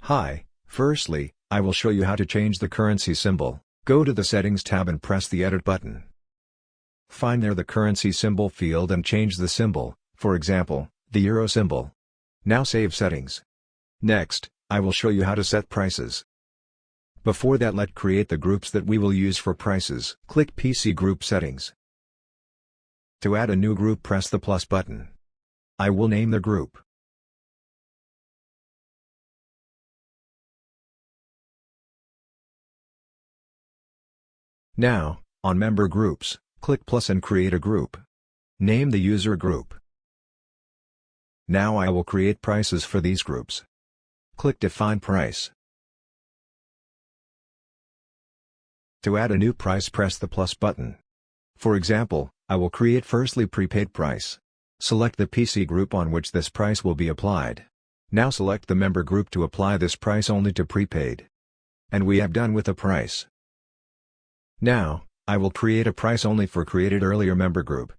Hi, firstly, I will show you how to change the currency symbol. Go to the Settings tab and press the Edit button. Find there the currency symbol field and change the symbol, for example, the euro symbol. Now save settings. Next, I will show you how to set prices. Before that, let's create the groups that we will use for prices. Click PC Group Settings. To add a new group, press the plus button. I will name the group. Now, on Member Groups, click plus and create a group. Name the user group. Now I will create prices for these groups. Click Define Price. To add a new price, press the plus button. For example, I will create firstly prepaid price. Select the PC group on which this price will be applied. Now select the member group to apply this price only to prepaid. And we have done with the price. Now, I will create a price only for created earlier member group.